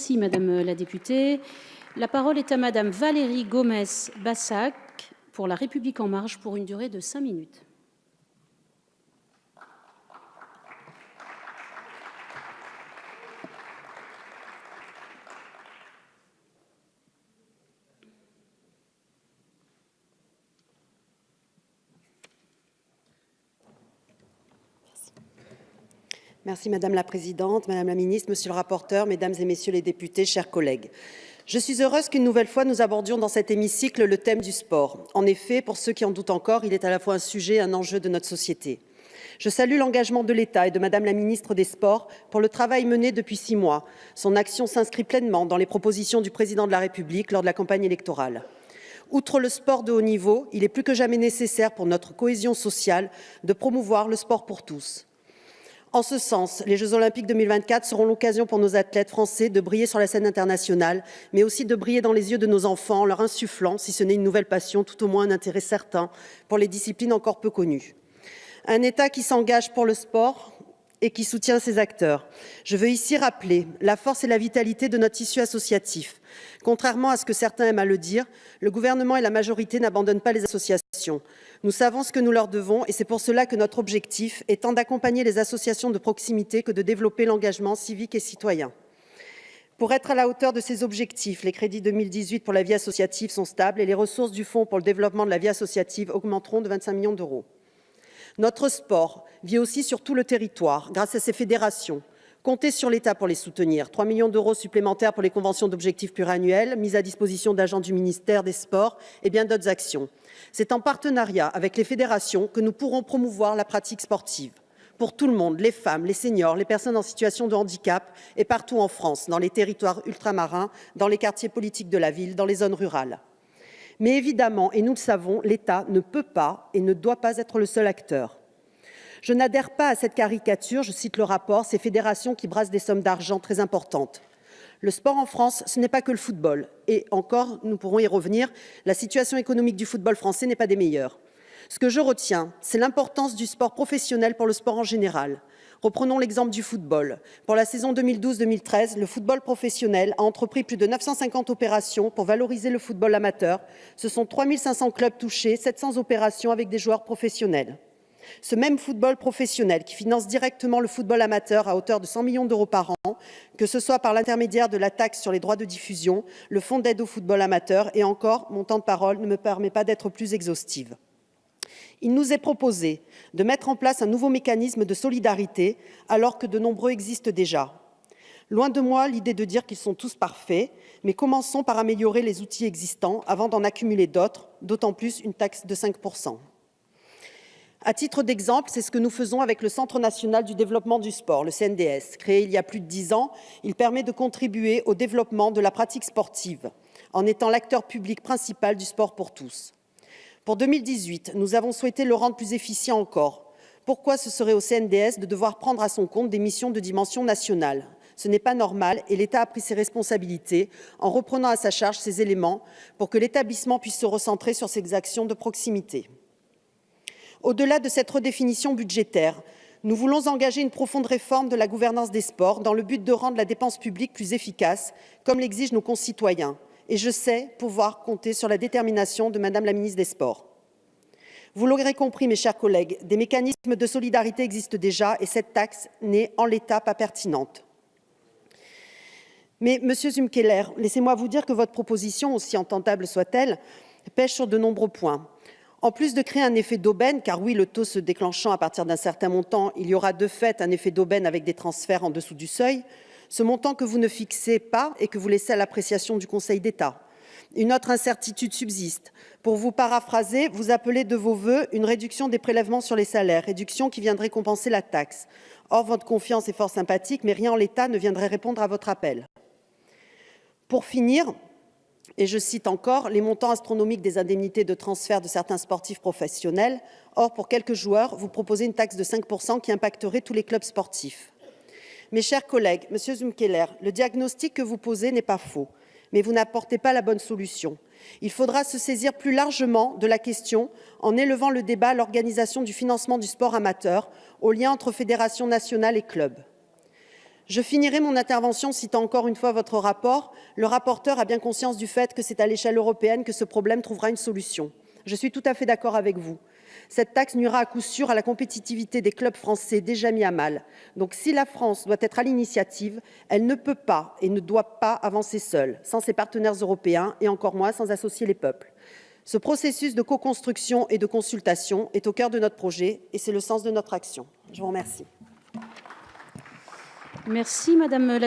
Merci Madame la députée. La parole est à Madame Valérie Gomez-Bassac pour La République En Marche pour une durée de 5 minutes. Merci Madame la Présidente, Madame la Ministre, Monsieur le rapporteur, Mesdames et Messieurs les députés, chers collègues. Je suis heureuse qu'une nouvelle fois nous abordions dans cet hémicycle le thème du sport. En effet, pour ceux qui en doutent encore, il est à la fois un sujet et un enjeu de notre société. Je salue l'engagement de l'État et de Madame la Ministre des Sports pour le travail mené depuis 6 mois. Son action s'inscrit pleinement dans les propositions du Président de la République lors de la campagne électorale. Outre le sport de haut niveau, il est plus que jamais nécessaire pour notre cohésion sociale de promouvoir le sport pour tous. En ce sens, les Jeux olympiques 2024 seront l'occasion pour nos athlètes français de briller sur la scène internationale, mais aussi de briller dans les yeux de nos enfants en leur insufflant, si ce n'est une nouvelle passion, tout au moins un intérêt certain pour les disciplines encore peu connues. Un État qui s'engage pour le sport et qui soutient ses acteurs. Je veux ici rappeler la force et la vitalité de notre tissu associatif. Contrairement à ce que certains aiment à le dire, le gouvernement et la majorité n'abandonnent pas les associations. Nous savons ce que nous leur devons et c'est pour cela que notre objectif est tant d'accompagner les associations de proximité que de développer l'engagement civique et citoyen. Pour être à la hauteur de ces objectifs, les crédits 2018 pour la vie associative sont stables et les ressources du Fonds pour le développement de la vie associative augmenteront de 25 millions d'euros. Notre sport vit aussi sur tout le territoire grâce à ses fédérations. Comptez sur l'État pour les soutenir. 3 millions d'euros supplémentaires pour les conventions d'objectifs pluriannuels, mise à disposition d'agents du ministère des Sports et bien d'autres actions. C'est en partenariat avec les fédérations que nous pourrons promouvoir la pratique sportive. Pour tout le monde, les femmes, les seniors, les personnes en situation de handicap et partout en France, dans les territoires ultramarins, dans les quartiers politiques de la ville, dans les zones rurales. Mais évidemment, et nous le savons, l'État ne peut pas et ne doit pas être le seul acteur. Je n'adhère pas à cette caricature, je cite le rapport, ces fédérations qui brassent des sommes d'argent très importantes. Le sport en France, ce n'est pas que le football. Et encore, nous pourrons y revenir, la situation économique du football français n'est pas des meilleures. Ce que je retiens, c'est l'importance du sport professionnel pour le sport en général. Reprenons l'exemple du football. Pour la saison 2012-2013, le football professionnel a entrepris plus de 950 opérations pour valoriser le football amateur. Ce sont 3 500 clubs touchés, 700 opérations avec des joueurs professionnels. Ce même football professionnel qui finance directement le football amateur à hauteur de 100 millions d'euros par an, que ce soit par l'intermédiaire de la taxe sur les droits de diffusion, le fonds d'aide au football amateur et encore, mon temps de parole ne me permet pas d'être plus exhaustive. Il nous est proposé de mettre en place un nouveau mécanisme de solidarité alors que de nombreux existent déjà. Loin de moi l'idée de dire qu'ils sont tous parfaits, mais commençons par améliorer les outils existants avant d'en accumuler d'autres, d'autant plus une taxe de 5%. À titre d'exemple, c'est ce que nous faisons avec le Centre national du développement du sport, le CNDS. Créé il y a plus de 10 ans, il permet de contribuer au développement de la pratique sportive, en étant l'acteur public principal du sport pour tous. Pour 2018, nous avons souhaité le rendre plus efficient encore. Pourquoi ce serait au CNDS de devoir prendre à son compte des missions de dimension nationale? Ce n'est pas normal et l'État a pris ses responsabilités en reprenant à sa charge ces éléments pour que l'établissement puisse se recentrer sur ses actions de proximité. Au-delà de cette redéfinition budgétaire, nous voulons engager une profonde réforme de la gouvernance des sports dans le but de rendre la dépense publique plus efficace, comme l'exigent nos concitoyens. Et je sais pouvoir compter sur la détermination de Madame la ministre des Sports. Vous l'aurez compris, mes chers collègues, des mécanismes de solidarité existent déjà et cette taxe n'est en l'état pas pertinente. Mais, Monsieur Zumkeller, laissez-moi vous dire que votre proposition, aussi entendable soit-elle, pêche sur de nombreux points. En plus de créer un effet d'aubaine, car oui, le taux se déclenchant à partir d'un certain montant, il y aura de fait un effet d'aubaine avec des transferts en dessous du seuil, ce montant que vous ne fixez pas et que vous laissez à l'appréciation du Conseil d'État. Une autre incertitude subsiste. Pour vous paraphraser, vous appelez de vos vœux une réduction des prélèvements sur les salaires, réduction qui viendrait compenser la taxe. Or, votre confiance est fort sympathique, mais rien en l'état ne viendrait répondre à votre appel. Pour finir, et je cite encore, les montants astronomiques des indemnités de transfert de certains sportifs professionnels. Or, pour quelques joueurs, vous proposez une taxe de 5% qui impacterait tous les clubs sportifs. Mes chers collègues, Monsieur Zumkeller, le diagnostic que vous posez n'est pas faux, mais vous n'apportez pas la bonne solution. Il faudra se saisir plus largement de la question en élevant le débat à l'organisation du financement du sport amateur, au lien entre fédérations nationales et clubs. Je finirai mon intervention citant encore une fois votre rapport. Le rapporteur a bien conscience du fait que c'est à l'échelle européenne que ce problème trouvera une solution. Je suis tout à fait d'accord avec vous. Cette taxe nuira à coup sûr à la compétitivité des clubs français déjà mis à mal. Donc si la France doit être à l'initiative, elle ne peut pas et ne doit pas avancer seule, sans ses partenaires européens et encore moins sans associer les peuples. Ce processus de co-construction et de consultation est au cœur de notre projet et c'est le sens de notre action. Je vous remercie. Merci, Madame la